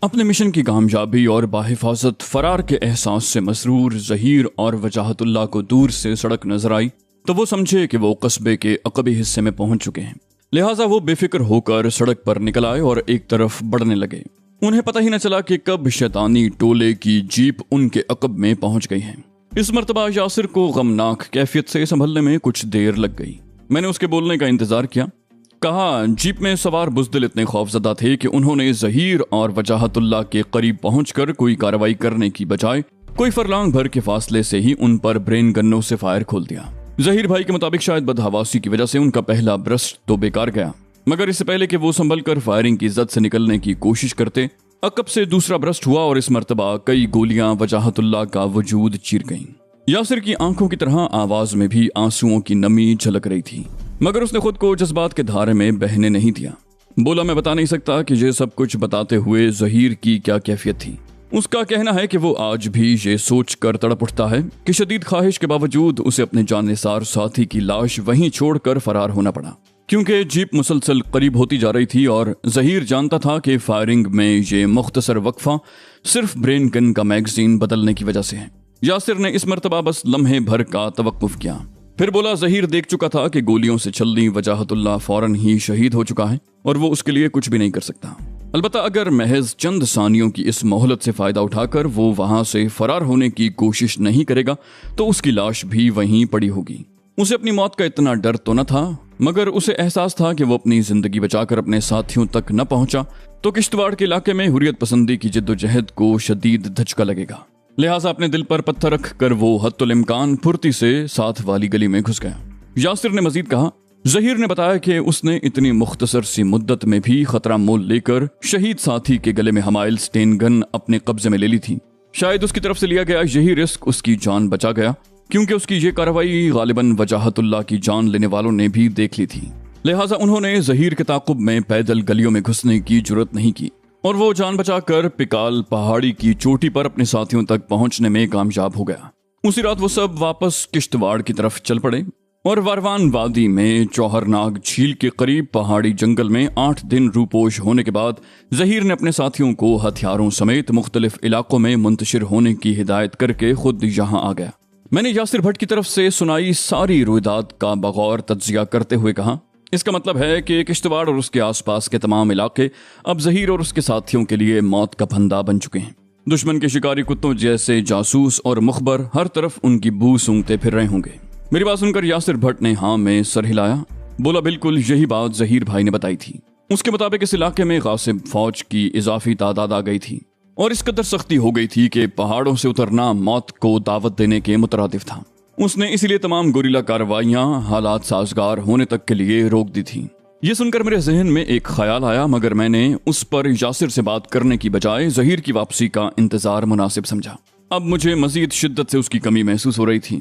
अपने मिशन की कामयाबी और बाहिफाजत फरार के एहसास से मसरूर ज़हीर और वजाहतुल्लाह को दूर से सड़क नजर आई तो वो समझे कि वो कस्बे के अकबी हिस्से में पहुंच चुके हैं। लिहाजा वो बेफिक्र होकर सड़क पर निकल आए और एक तरफ बढ़ने लगे। उन्हें पता ही न चला कि कब शैतानी टोले की जीप उनके अकब में पहुंच गई है। इस मर्तबा यासिर को गमनाक कैफियत से संभलने में कुछ देर लग गई। मैंने उसके बोलने का इंतजार किया। कहा, जीप में सवार बुज़दिल इतने खौफजदा थे कि उन्होंने ज़हीर और वजाहतुल्लाह के करीब पहुंचकर कोई कार्रवाई करने की बजाय कोई फरलांग भर के फासले से ही उन पर ब्रेन गन्नों से फायर खोल दिया। ज़हीर भाई के मुताबिक शायद बदहवासी की वजह से उनका पहला ब्रस्ट तो बेकार गया, मगर इससे पहले कि वो संभल कर फायरिंग की जद से निकलने की कोशिश करते, अकब से दूसरा ब्रस्ट हुआ और इस मर्तबा कई गोलियां वजाहतुल्लाह का वजूद चीर गईं। यासिर की आंखों की तरह आवाज में भी आंसुओं की नमी झलक रही थी, मगर उसने खुद को जज्बात के धारे में बहने नहीं दिया। बोला, मैं बता नहीं सकता कि ये सब कुछ बताते हुए ज़हीर की क्या कैफियत थी। उसका कहना है कि वो आज भी ये सोच कर तड़प उठता है कि शदीद ख्वाहिश के बावजूद उसे अपने जाननिसार साथी की लाश वहीं छोड़कर फरार होना पड़ा, क्योंकि जीप मुसलसल करीब होती जा रही थी और ज़हीर जानता था कि फायरिंग में ये मुख्तसर वक्फा सिर्फ ब्रेन गन का मैगजीन बदलने की वजह से है। यासिर ने इस मर्तबा बस लम्हे भर का तवक्कुफ किया, फिर बोला, ज़हीर देख चुका था कि गोलियों से छलनी वजाहतुल्लाह फौरन ही शहीद हो चुका है और वो उसके लिए कुछ भी नहीं कर सकता। अलबत्ता अगर महज चंद सानियों की इस मोहलत से फायदा उठाकर वो वहां से फरार होने की कोशिश नहीं करेगा तो उसकी लाश भी वहीं पड़ी होगी। उसे अपनी मौत का इतना डर तो न था, मगर उसे एहसास था कि वो अपनी जिंदगी बचाकर अपने साथियों तक न पहुंचा तो किश्तवाड़ के इलाके में हुर्रियत पसंदी की जिद्दोजहद को शदीद धचका लगेगा। लिहाजा अपने दिल पर पत्थर रख कर वो हत्तुल इम्कान फुर्ती से साथ वाली गली में घुस गया। यासिर ने मजीद कहा, ज़हीर ने बताया कि उसने इतनी मुख्तसर सी मुद्दत में भी खतरा मोल लेकर शहीद साथी के गले में हमाइल स्टेन गन अपने कब्जे में ले ली थी। शायद उसकी तरफ से लिया गया यही रिस्क उसकी जान बचा गया, क्योंकि उसकी ये कार्रवाई गालिबन वजाहतुल्लाह की जान लेने वालों ने भी देख ली थी। लिहाजा उन्होंने ज़हीर के ताक़ुब में पैदल गलियों में घुसने की जुर्रत नहीं की और वो जान बचाकर पिकाल पहाड़ी की चोटी पर अपने साथियों तक पहुंचने में कामयाब हो गया। उसी रात वो सब वापस किश्तवाड़ की तरफ चल पड़े और वारवान वादी में चौहरनाग झील के करीब पहाड़ी जंगल में 8 दिन रूपोश होने के बाद ज़हीर ने अपने साथियों को हथियारों समेत मुख्तलिफ इलाकों में मुंतशिर होने की हिदायत करके खुद यहाँ आ गया। मैंने यासिर भट्ट की तरफ से सुनाई सारी रुइदाद का बगौर तज्जिया करते हुए कहा, इसका मतलब है कि किश्तवाड़ और उसके आसपास के तमाम इलाके अब ज़हीर और उसके साथियों के लिए मौत का फंदा बन चुके हैं। दुश्मन के शिकारी कुत्तों जैसे जासूस और मुखबर हर तरफ उनकी बू सूंघते फिर रहे होंगे। मेरी बात सुनकर यासिर भट्ट ने हाँ में सर हिलाया। बोला, बिल्कुल यही बात ज़हीर भाई ने बताई थी। उसके मुताबिक इस इलाके में गासिब फौज की इजाफी तादाद आ गई थी और इस कदर सख्ती हो गई थी कि पहाड़ों से उतरना मौत को दावत देने के मुतरादिफ था। उसने इसीलिए तमाम गोरिल्ला कार्रवाइयां हालात साजगार होने तक के लिए रोक दी थी। ये सुनकर मेरे जहन में एक ख्याल आया, मगर मैंने उस पर यासिर से बात करने की बजाय ज़हीर की वापसी का इंतजार मुनासिब समझा। अब मुझे मजीद शिद्दत से उसकी कमी महसूस हो रही थी।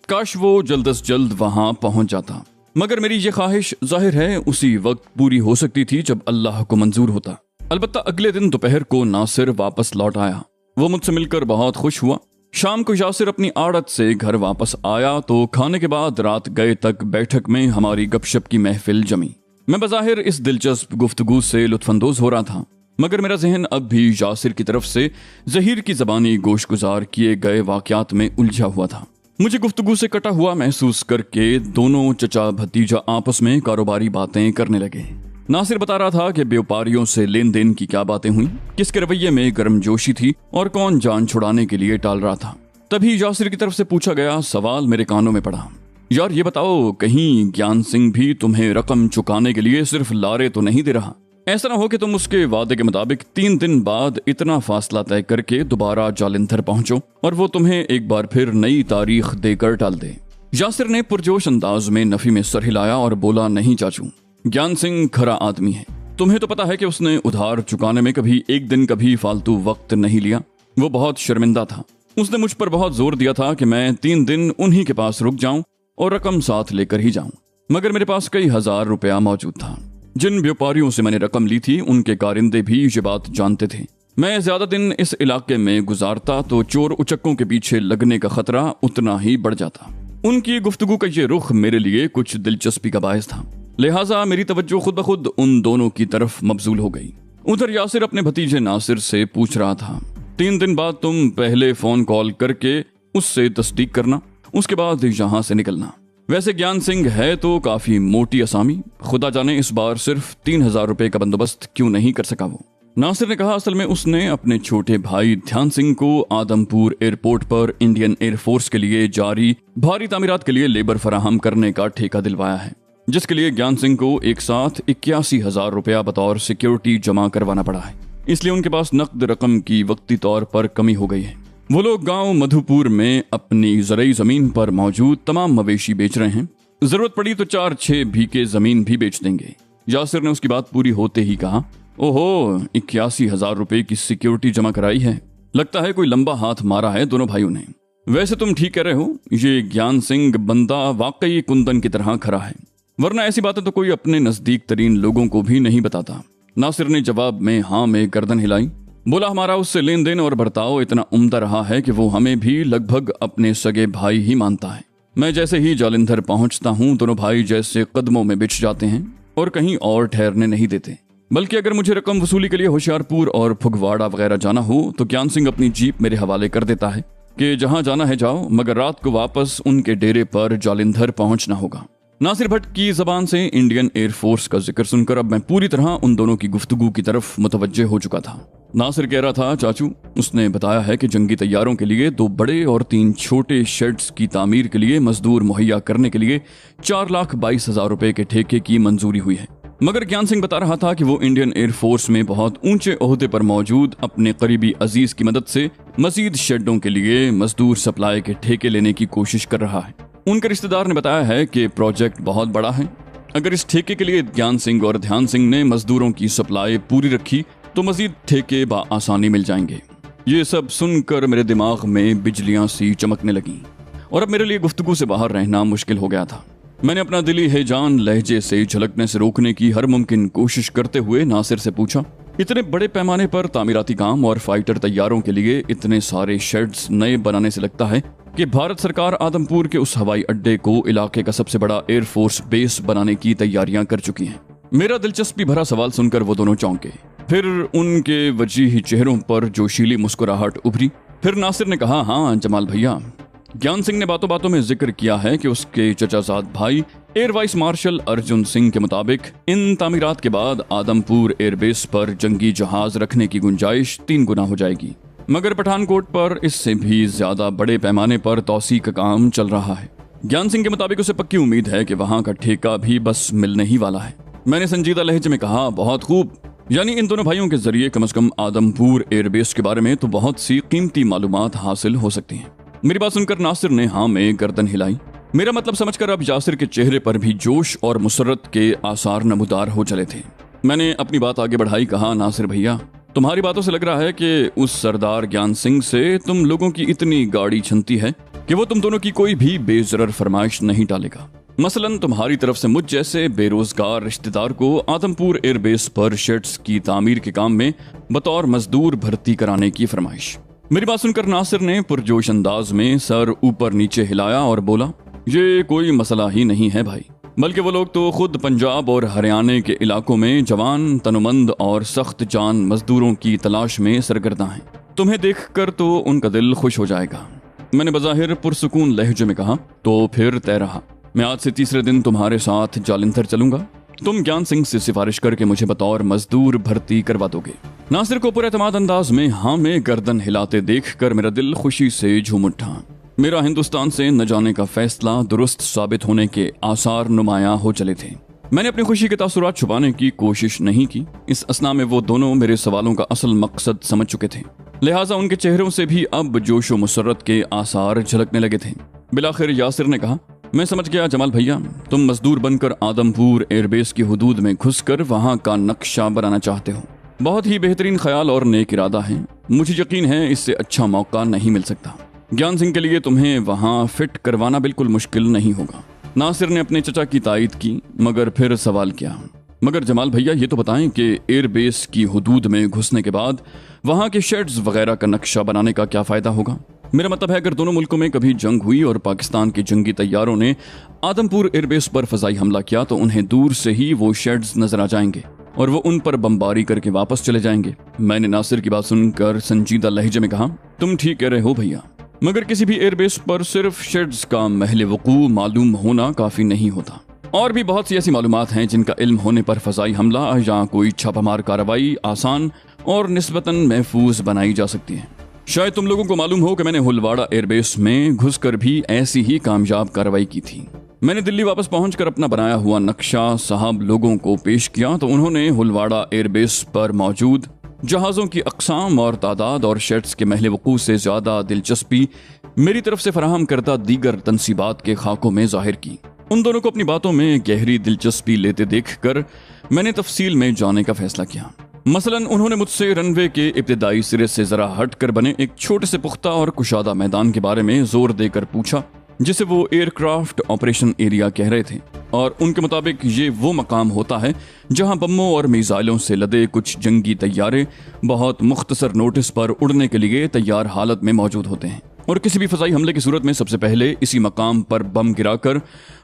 काश वो जल्द अज जल्द वहां पहुंच जाता, मगर मेरी ये ख्वाहिश जाहिर है उसी वक्त पूरी हो सकती थी जब अल्लाह को मंजूर होता। अलबत्ता अगले दिन दोपहर को नासिर वापस लौट आया। वो मुझसे मिलकर बहुत खुश हुआ। शाम को यासिर अपनी आड़त से घर वापस आया तो खाने के बाद रात गए तक बैठक में हमारी गपशप की महफिल जमी। मैं बज़ाहिर इस दिलचस्प गुफ्तगू से लुत्फानंदोज हो रहा था, मगर मेरा जहन अब भी यासिर की तरफ से ज़हीर की ज़बानी गोशगुजार किए गए वाक़यात में उलझा हुआ था। मुझे गुफ्तगू से कटा हुआ महसूस करके दोनों चचा भतीजा आपस में कारोबारी बातें करने लगे। नासिर बता रहा था कि व्यापारियों से लेन देन की क्या बातें हुई, किसके रवैये में गर्मजोशी थी और कौन जान छुड़ाने के लिए टाल रहा था। तभी यासिर की तरफ से पूछा गया सवाल मेरे कानों में पड़ा, यार ये बताओ, कहीं ज्ञान सिंह भी तुम्हें रकम चुकाने के लिए सिर्फ लारे तो नहीं दे रहा? ऐसा ना हो कि तुम उसके वादे के मुताबिक 3 दिन बाद इतना फासला तय करके दोबारा जालंधर पहुंचो और वो तुम्हें एक बार फिर नई तारीख देकर टाल दे। यासिर ने पुरजोश अंदाज में नफी में सर हिलाया और बोला, नहीं चाचू, ज्ञान सिंह खरा आदमी है। तुम्हें तो पता है कि उसने उधार चुकाने में कभी एक दिन कभी फालतू वक्त नहीं लिया। वो बहुत शर्मिंदा था। उसने मुझ पर बहुत जोर दिया था कि मैं 3 दिन उन्हीं के पास रुक जाऊं और रकम साथ लेकर ही जाऊं, मगर मेरे पास कई हजार रुपया मौजूद था। जिन व्यापारियों से मैंने रकम ली थी उनके कारिंदे भी ये बात जानते थे। मैं ज्यादा दिन इस इलाके में गुजारता तो चोर उचक्कों के पीछे लगने का खतरा उतना ही बढ़ जाता। उनकी गुफ्तगू का ये रुख मेरे लिए कुछ दिलचस्पी का बायस था, लिहाजा मेरी तवज्जो खुद ब खुद उन दोनों की तरफ मबजूल हो गई। उधर यासिर अपने भतीजे नासिर से पूछ रहा था, 3 दिन बाद तुम पहले फोन कॉल करके उससे तस्दीक करना, उसके बाद यहां से निकलना। वैसे ज्ञान सिंह है तो काफी मोटी असामी, खुदा जाने इस बार सिर्फ 3,000 रुपए का बंदोबस्त क्यों नहीं कर सका वो। नासिर ने कहा, असल में उसने अपने छोटे भाई ध्यान सिंह को आदमपुर एयरपोर्ट पर इंडियन एयरफोर्स के लिए जारी भारी तामीरात के लिए लेबर फराहम करने का ठेका दिलवाया है, जिसके लिए ज्ञान सिंह को एक साथ 81,000 रुपया बतौर सिक्योरिटी जमा करवाना पड़ा है। इसलिए उनके पास नकद रकम की वक्ती तौर पर कमी हो गई है। वो लोग गांव मधुपुर में अपनी ज़रई जमीन पर मौजूद तमाम मवेशी बेच रहे हैं। जरूरत पड़ी तो 4-6 बीघे जमीन भी बेच देंगे। यासिर ने उसकी बात पूरी होते ही कहा, ओहो, 81,000 रुपए की सिक्योरिटी जमा कराई है, लगता है कोई लंबा हाथ मारा है दोनों भाइयों ने। वैसे तुम ठीक कह रहे हो, ये ज्ञान सिंह बंदा वाकई कुंदन की तरह खरा है, वरना ऐसी बातें तो कोई अपने नजदीक तरीन लोगों को भी नहीं बताता। नासिर ने जवाब में हाँ में गर्दन हिलाई, बोला, हमारा उससे लेन देन और बर्ताव इतना उम्दा रहा है कि वो हमें भी लगभग अपने सगे भाई ही मानता है। मैं जैसे ही जालंधर पहुंचता हूं, दोनों भाई जैसे कदमों में बिछ जाते हैं और कहीं और ठहरने नहीं देते। बल्कि अगर मुझे रकम वसूली के लिए होशियारपुर और फुगवाड़ा वगैरह जाना हो तो ज्ञान सिंह अपनी जीप मेरे हवाले कर देता है कि जहां जाना है जाओ, मगर रात को वापस उनके डेरे पर जालंधर पहुंचना होगा। नासिर भट्ट की जबान से इंडियन एयरफोर्स का जिक्र सुनकर अब मैं पूरी तरह उन दोनों की गुफ्तगू की तरफ मुतवज्जे हो चुका था। नासिर कह रहा था, चाचू, उसने बताया है कि जंगी तैयारों के लिए 2 बड़े और 3 छोटे शेड्स की तामीर के लिए मजदूर मुहैया करने के लिए 4,22,000 रुपए के ठेके की मंजूरी हुई है। मगर ज्ञान सिंह बता रहा था कि वो इंडियन एयरफोर्स में बहुत ऊंचे ओहदे पर मौजूद अपने करीबी अजीज की मदद से मजीद शेडों के लिए मजदूर सप्लाई के ठेके लेने की कोशिश कर रहा है। उनके रिश्तेदार ने बताया है कि प्रोजेक्ट बहुत बड़ा है। अगर इस ठेके के लिए ज्ञान सिंह और ध्यान सिंह ने मजदूरों की सप्लाई पूरी रखी तो मजीद ठेके आसानी मिल जाएंगे। ये सब सुनकर मेरे दिमाग में बिजलियां सी चमकने लगी और अब मेरे लिए गुफ्तगू से बाहर रहना मुश्किल हो गया था। मैंने अपना दिली हैजान लहजे से झलकने से रोकने की हर मुमकिन कोशिश करते हुए नासिर से पूछा, इतने बड़े पैमाने पर तामीराती काम और फाइटर तैयारों के लिए इतने सारे शेड्स नए बनाने से लगता है कि भारत सरकार आदमपुर के उस हवाई अड्डे को इलाके का सबसे बड़ा एयरफोर्स बेस बनाने की तैयारियां कर चुकी हैं। मेरा दिलचस्पी भरा सवाल सुनकर वो दोनों चौंके, फिर उनके वजीही चेहरों पर जोशीली मुस्कुराहट उभरी। फिर नासिर ने कहा, हाँ जमाल भैया, ज्ञान सिंह ने बातों बातों में जिक्र किया है कि उसके चचाजाद भाई air vice marshal Arjun Singh के मुताबिक इन तामीरात के बाद आदमपुर एयरबेस पर जंगी जहाज रखने की गुंजाइश 3 गुना हो जाएगी। मगर पठानकोट पर इससे भी ज्यादा बड़े पैमाने पर तौसी का काम चल रहा है। ज्ञान सिंह के मुताबिक उसे पक्की उम्मीद है कि वहां का ठेका भी बस मिलने ही वाला है। मैंने संजीदा लहजे में कहा, बहुत खूब, यानी इन दोनों भाइयों के जरिए कम से कम आदमपुर एयरबेस के बारे में तो बहुत सी कीमती मालूमात हासिल हो सकती हैं। मेरी बात सुनकर नासिर ने हाँ में गर्दन हिलाई। मेरा मतलब समझकर अब यासिर के चेहरे पर भी जोश और मुसरत के आसार नमूदार हो चले थे। मैंने अपनी बात आगे बढ़ाई, कहा, नासिर भैया, तुम्हारी बातों से लग रहा है कि उस सरदार ज्ञान सिंह से तुम लोगों की इतनी गाड़ी छनती है कि वो तुम दोनों की कोई भी बेजरर फरमाइश नहीं टालेगा। मसलन तुम्हारी तरफ से मुझ जैसे बेरोजगार रिश्तेदार को आदमपुर एयरबेस पर शेड्स की तामीर के काम में बतौर मजदूर भर्ती कराने की फरमाइश। मेरी बात सुनकर नासिर ने पुरजोश अंदाज में सर ऊपर नीचे हिलाया और बोला, ये कोई मसला ही नहीं है भाई, बल्कि वो लोग तो खुद पंजाब और हरियाणा के इलाकों में जवान, तनुमंद और सख्त जान मजदूरों की तलाश में सरगर्दा हैं। तुम्हें देखकर तो उनका दिल खुश हो जाएगा। मैंने बज़ाहिर पुरसुकून लहजे में कहा, तो फिर तय रहा, मैं आज से 3रे दिन तुम्हारे साथ जालंधर चलूंगा। तुम ज्ञान सिंह से सिफारिश करके मुझे बतौर मजदूर भर्ती करवा दोगे। नासिर को पुरएतमाद अंदाज में हाँ में गर्दन हिलाते देखकर मेरा दिल खुशी से झूम उठा। मेरा हिंदुस्तान से न जाने का फैसला दुरुस्त साबित होने के आसार नुमायां हो चले थे। मैंने अपनी खुशी के तासुरात छुपाने की कोशिश नहीं की। इस असना में वो दोनों मेरे सवालों का असल मकसद समझ चुके थे, लिहाजा उनके चेहरों से भी अब जोशो मुसर्रत के आसार झलकने लगे थे। बिलाखिर यासिर ने कहा, मैं समझ गया जमाल भैया, तुम मजदूर बनकर आदमपुर एयरबेस की हुदूद में घुसकर वहां का नक्शा बनाना चाहते हो। बहुत ही बेहतरीन ख्याल और नेक इरादा है। मुझे यकीन है इससे अच्छा मौका नहीं मिल सकता। ज्ञान सिंह के लिए तुम्हें वहां फिट करवाना बिल्कुल मुश्किल नहीं होगा। नासिर ने अपने चचा की तायद की, मगर फिर सवाल किया, मगर जमाल भैया ये तो बताएं कि एयरबेस की हुदूद में घुसने के बाद वहां के शेड्स वगैरह का नक्शा बनाने का क्या फायदा होगा? मेरा मतलब है, अगर दोनों मुल्कों में कभी जंग हुई और पाकिस्तान के जंगी तैयारों ने आदमपुर एयरबेस पर फजाई हमला किया तो उन्हें दूर से ही वो शेड्स नजर आ जाएंगे। और वो उन पर बमबारी करके वापस चले जाएंगे। मैंने नासिर की बात सुनकर संजीदा लहजे में कहा, तुम ठीक कह रहे हो भैया, मगर किसी भी एयरबेस पर सिर्फ शेड्स का महल वकू मालूम होना काफी नहीं होता। और भी बहुत सी ऐसी मालूमात हैं जिनका इल्म होने पर फजाई हमला या कोई छापामार कार्रवाई आसान और निस्बतन महफूज बनाई जा सकती है। शायद तुम लोगों को मालूम हो कि मैंने हुलवाड़ा एयरबेस में घुसकर भी ऐसी ही कामयाब कार्रवाई की थी। मैंने दिल्ली वापस पहुंचकर अपना बनाया हुआ नक्शा साहब लोगों को पेश किया तो उन्होंने हुलवाड़ा एयरबेस पर मौजूद जहाज़ों की अक़साम और तादाद और शेड्स के महल वक़ूफ़ से ज़्यादा दिलचस्पी मेरी तरफ से फराहम करदा दीगर तनसीबात के खाकों में ज़ाहिर की। उन दोनों को अपनी बातों में गहरी दिलचस्पी लेते देखकर मैंने तफसील में जाने का फैसला किया। मसलन उन्होंने मुझसे रनवे के इब्तिदाई सिरे से ज़रा हटकर बने एक छोटे से पुख्ता और कुशादा मैदान के बारे में जोर देकर पूछा, जिसे वो एयरक्राफ्ट ऑपरेशन एरिया कह रहे थे, और उनके मुताबिक ये वो मकाम होता है जहां बमों और मिसाइलों से लदे कुछ जंगी तैयारे बहुत मुख्तसर नोटिस पर उड़ने के लिए तैयार हालत में मौजूद होते हैं, और किसी भी फजाई हमले की सूरत में सबसे पहले इसी मकाम पर बम गिराकर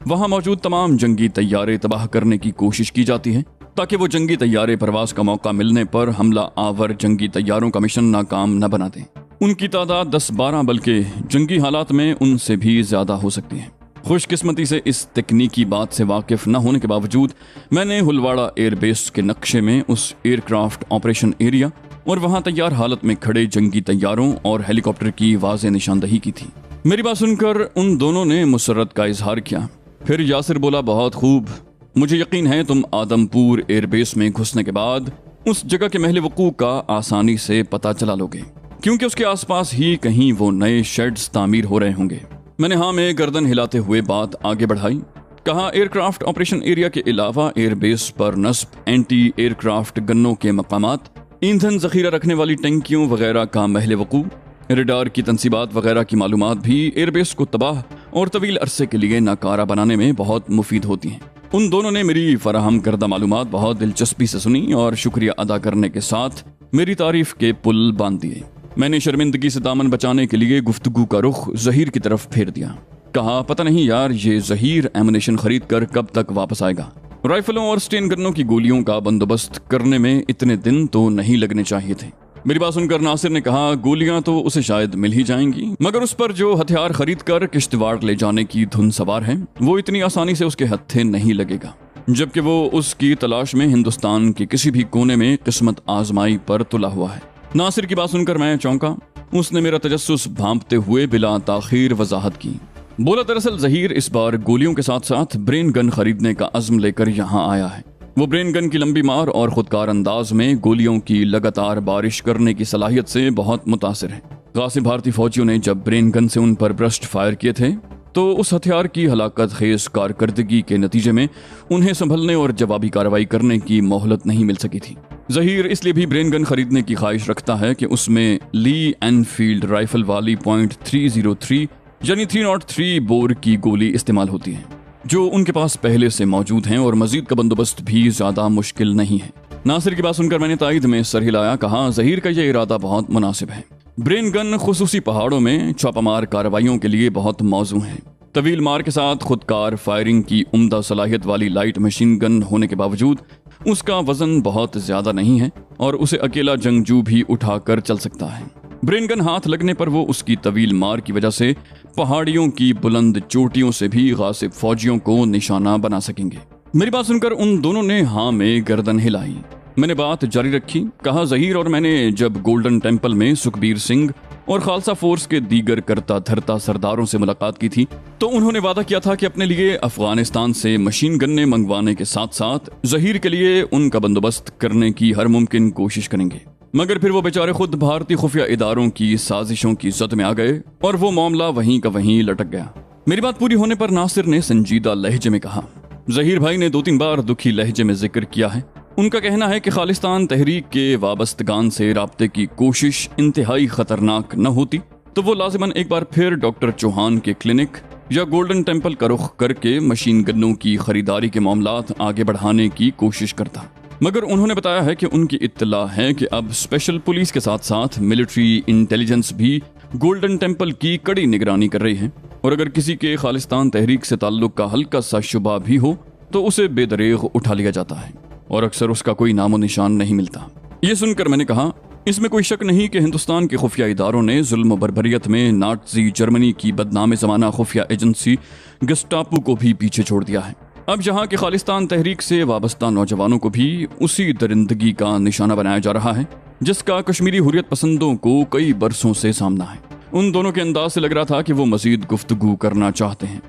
वहां मौजूद तमाम जंगी तैयारे तबाह करने की कोशिश की जाती है, ताकि वो जंगी तैयारे परवाज का मौका मिलने पर हमला आवर जंगी तैयारों का मिशन नाकाम न बना दें। उनकी तादाद 10-12 बल्कि जंगी हालात में उनसे भी ज्यादा हो सकती है। खुशकिस्मती से इस तकनीकी बात से वाकिफ न होने के बावजूद मैंने हुलवाड़ा एयरबेस के नक्शे में उस एयरक्राफ्ट ऑपरेशन एरिया और वहां तैयार हालत में खड़े जंगी तैयारों और हेलीकॉप्टर की वाज़ेह निशानदही की थी। मेरी बात सुनकर उन दोनों ने मुसर्रत का इजहार किया। फिर यासिर बोला, बहुत खूब, मुझे यकीन है तुम आदमपुर एयरबेस में घुसने के बाद उस जगह के महल वकूफ़ का आसानी से पता चला लोगे, क्योंकि उसके आसपास ही कहीं वो नए शेड्स तामीर हो रहे होंगे। मैंने हाँ में गर्दन हिलाते हुए बात आगे बढ़ाई। कहा, एयरक्राफ्ट ऑपरेशन एरिया के अलावा एयरबेस पर नस्ब एंटी एयरक्राफ्ट गन्नों के मकामात, ईंधन जखीरा रखने वाली टंकियों वगैरह का महल वकूफ़, रडार की तनसीबात वगैरह की मालूमात भी एयरबेस को तबाह और तवील अरसे के लिए नाकारा बनाने में बहुत मुफीद होती हैं। उन दोनों ने मेरी फराहम करदा मालूमात बहुत दिलचस्पी से सुनी और शुक्रिया अदा करने के साथ मेरी तारीफ के पुल बांध दिए। मैंने शर्मिंदगी से दामन बचाने के लिए गुफ्तगू का रुख जहीर की तरफ फेर दिया। कहा, पता नहीं यार, ये जहीर एमुनेशन खरीद कर कब तक वापस आएगा। राइफलों और स्टेन गन्नों की गोलियों का बंदोबस्त करने में इतने दिन तो नहीं लगने चाहिए थे। मेरी बात सुनकर नासिर ने कहा, गोलियां तो उसे शायद मिल ही जाएंगी, मगर उस पर जो हथियार खरीद कर किश्तवाड़ ले जाने की धुन सवार है वो इतनी आसानी से उसके हत्थे नहीं लगेगा, जबकि वो उसकी तलाश में हिंदुस्तान के किसी भी कोने में किस्मत आजमाई पर तुला हुआ है। नासिर की बात सुनकर मैं चौंका। उसने मेरा तजस्सुस भांपते हुए बिला ताखीर वजाहत की। बोला, दरअसल जहीर इस बार गोलियों के साथ साथ ब्रेन गन खरीदने का अज़्म लेकर यहाँ आया है। वो ब्रेन गन की लंबी मार और खुदकार अंदाज में गोलियों की लगातार बारिश करने की सलाहियत से बहुत मुतासिर है। गासिब भारतीय फौजियों ने जब ब्रेन गन से उन पर ब्रस्ट फायर किए थे तो उस हथियार की हलाकत खेज कारकर्दगी के नतीजे में उन्हें संभलने और जवाबी कार्रवाई करने की मोहलत नहीं मिल सकी थी। जहीर इसलिए भी ब्रेन गन खरीदने की ख्वाहिश रखता है कि उसमें ली एनफील्ड राइफल वाली .303 यानी 303 बोर की गोली इस्तेमाल होती है, जो उनके पास पहले से मौजूद हैं और मजीद का बंदोबस्त भी ज्यादा मुश्किल नहीं है। नासिर की बात सुनकर मैंने तायद में सर हिलाया। कहा, जहीर का यह इरादा बहुत मुनासिब है। ब्रेन गन खुसूसी पहाड़ों में छापामार कार्रवाइयों के लिए बहुत मौजू है। तवील मार के साथ खुदकार फायरिंग की उम्दा सलाहियत वाली लाइट मशीन गन होने के बावजूद उसका वजन बहुत ज्यादा नहीं है और उसे अकेला जंगजू भी उठाकर चल सकता है। ब्रेन गन हाथ लगने पर वो उसकी तवील मार की वजह से पहाड़ियों की बुलंद चोटियों से भी गासिब फौजियों को निशाना बना सकेंगे। मेरी बात सुनकर उन दोनों ने हाँ में गर्दन हिलाई। मैंने बात जारी रखी। कहा, जहीर और मैंने जब गोल्डन टेम्पल में सुखबीर सिंह और खालसा फोर्स के दीगर करता धरता सरदारों से मुलाकात की थी तो उन्होंने वादा किया था कि अपने लिए अफगानिस्तान से मशीन गन्ने मंगवाने के साथ साथ जहीर के लिए उनका बंदोबस्त करने की हर मुमकिन कोशिश करेंगे, मगर फिर वो बेचारे खुद भारतीय खुफिया इदारों की साजिशों की जद में आ गए और वो मामला वहीं का वहीं लटक गया। मेरी बात पूरी होने पर नासिर ने संजीदा लहजे में कहा, जहीर भाई ने 2-3 बार दुखी लहजे में जिक्र किया है। उनका कहना है कि खालिस्तान तहरीक के वाबस्तगान से राब्ते की कोशिश इंतहाई खतरनाक न होती तो वो लाजिमन एक बार फिर डॉक्टर चौहान के क्लिनिक या गोल्डन टेम्पल का रुख करके मशीन गन्नों की खरीदारी के मामलात आगे बढ़ाने की कोशिश करता। मगर उन्होंने बताया है कि उनकी इत्तला है कि अब स्पेशल पुलिस के साथ साथ मिलिट्री इंटेलिजेंस भी गोल्डन टेम्पल की कड़ी निगरानी कर रही है और अगर किसी के खालिस्तान तहरीक से ताल्लुक का हल्का सा शुबा भी हो तो उसे बेदरेग उठा लिया जाता है। और अक्सर उसका कोई नामो निशान नहीं मिलता। ये सुनकर मैंने कहा, इसमें कोई शक नहीं कि हिंदुस्तान के खुफिया इदारों ने जुल्म बर्बरियत में नाज़ी जर्मनी की बदनाम ज़माना खुफिया एजेंसी गस्टापो को भी पीछे छोड़ दिया है। अब यहाँ के खालिस्तान तहरीक से वाबस्ता नौजवानों को भी उसी दरिंदगी का निशाना बनाया जा रहा है जिसका कश्मीरी हुर्रियत पसंदों को कई बरसों से सामना है। उन दोनों के अंदाज से लग रहा था कि वो मजीद गुफ्तगू करना चाहते हैं,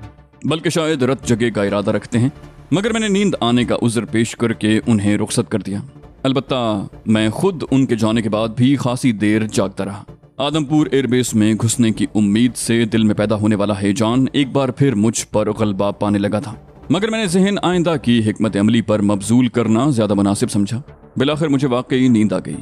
बल्कि शायद रत जगह का इरादा रखते हैं, मगर मैंने नींद आने का उज़्र पेश करके उन्हें रुखसत कर दिया। अलबत्ता मैं खुद उनके जाने के बाद भी खासी देर जागता रहा। आदमपुर एयरबेस में घुसने की उम्मीद से दिल में पैदा होने वाला हैजान एक बार फिर मुझ पर गलबा पाने लगा था, मगर मैंने ज़हन आइंदा की हिकमत अमली पर मबजूल करना ज्यादा मुनासिब समझा। बिलाखिर मुझे वाकई नींद आ गई।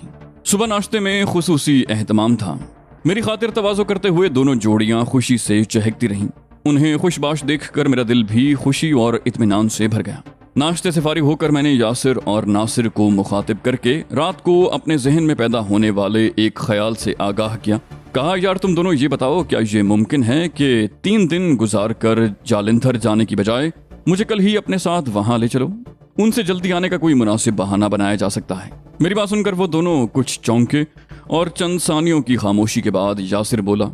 सुबह नाश्ते में खुसूसी एहतमाम था। मेरी खातिर तवाज़ो करते हुए दोनों जोड़ियां खुशी से चहकती रहीं। उन्हें खुशबाश देखकर मेरा दिल भी खुशी और इत्मीनान से भर गया। नाश्ते से फारिग होकर मैंने यासिर और नासिर को मुखातिब करके रात को अपने जहन में पैदा होने वाले एक ख्याल से आगाह किया। कहा, यार तुम दोनों ये बताओ, क्या ये मुमकिन है कि 3 दिन गुजार कर जालंधर जाने की बजाय मुझे कल ही अपने साथ वहां ले चलो? उनसे जल्दी आने का कोई मुनासिब बहाना बनाया जा सकता है। मेरी बात सुनकर वो दोनों कुछ चौंके और चंद सानियों की खामोशी के बाद यासिर बोला,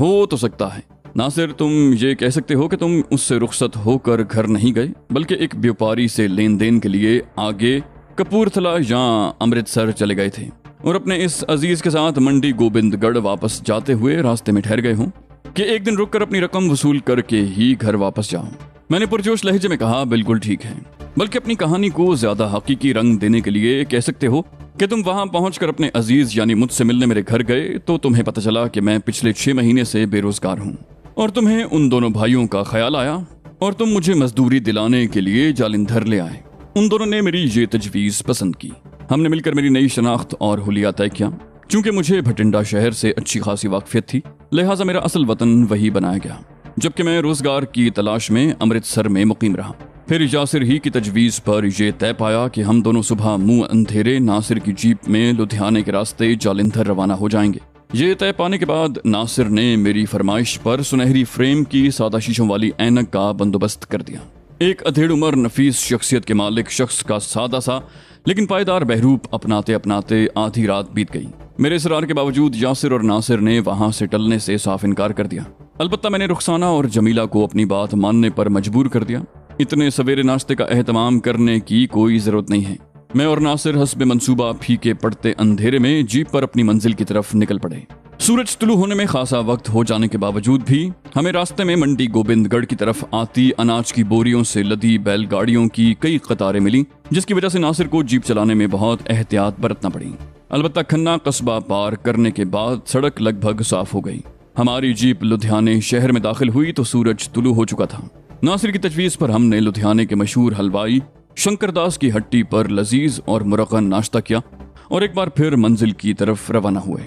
हो तो सकता है नासिर, तुम ये कह सकते हो कि तुम उससे रुखसत होकर घर नहीं गए, बल्कि एक व्यापारी से लेन देन के लिए आगे कपूरथला या अमृतसर चले गए थे और अपने इस अजीज के साथ मंडी गोबिंदगढ़ वापस जाते हुए रास्ते में ठहर गए हों कि एक दिन रुककर अपनी रकम वसूल करके ही घर वापस जाऊं। मैंने पुरजोश लहजे में कहा, बिल्कुल ठीक है, बल्कि अपनी कहानी को ज्यादा हकीकी रंग देने के लिए कह सकते हो कि तुम वहां पहुंचकर अपने अजीज यानी मुझसे मिलने मेरे घर गए तो तुम्हें पता चला कि मैं पिछले 6 महीने से बेरोजगार हूं और तुम्हें उन दोनों भाइयों का ख्याल आया और तुम मुझे मजदूरी दिलाने के लिए जालंधर ले आए। उन दोनों ने मेरी ये तजवीज़ पसंद की। हमने मिलकर मेरी नई शनाख्त और हुलिया तय किया। चूंकि मुझे भटिंडा शहर से अच्छी खासी वाकफियत थी, लिहाजा मेरा असल वतन वही बनाया गया, जबकि मैं रोजगार की तलाश में अमृतसर में मुकीम रहा। फिर यासिर ही की तजवीज़ पर यह तय पाया कि हम दोनों सुबह मुंह अंधेरे नासिर की जीप में लुधियाने के रास्ते जालंधर रवाना हो जाएंगे। ये तय पाने के बाद नासिर ने मेरी फरमाइश पर सुनहरी फ्रेम की सादा शीशों वाली ऐनक का बंदोबस्त कर दिया। एक अधेड़ उम्र नफीस शख्सियत के मालिक शख्स का सादा सा लेकिन पायदार बहरूप अपनाते अपनाते आधी रात बीत गई। मेरे इसरार के बावजूद यासिर और नासिर ने वहां से टलने से साफ इनकार कर दिया। अलबत्ता मैंने रुखसाना और जमीला को अपनी बात मानने पर मजबूर कर दिया। इतने सवेरे नाश्ते का एहतमाम करने की कोई जरूरत नहीं है। मैं और नासिर हस्बे मंसूबा फीके पड़ते अंधेरे में जीप पर अपनी मंजिल की तरफ निकल पड़े। सूरज तुलू होने में खासा वक्त हो जाने के बावजूद भी हमें रास्ते में मंडी गोबिंदगढ़ की तरफ आती अनाज की बोरियों से लदी बैलगाड़ियों की कई कतारें मिली, जिसकी वजह से नासिर को जीप चलाने में बहुत एहतियात बरतना पड़ी। अलबत्ता खन्ना कस्बा पार करने के बाद सड़क लगभग साफ हो गई। हमारी जीप लुधियाने शहर में दाखिल हुई तो सूरज तुलू हो चुका था। नासिर की तजवीज़ पर हमने लुधियाने के मशहूर हलवाई शंकरदास की हट्टी पर लजीज और मुरक्कन नाश्ता किया और एक बार फिर मंजिल की तरफ रवाना हुए।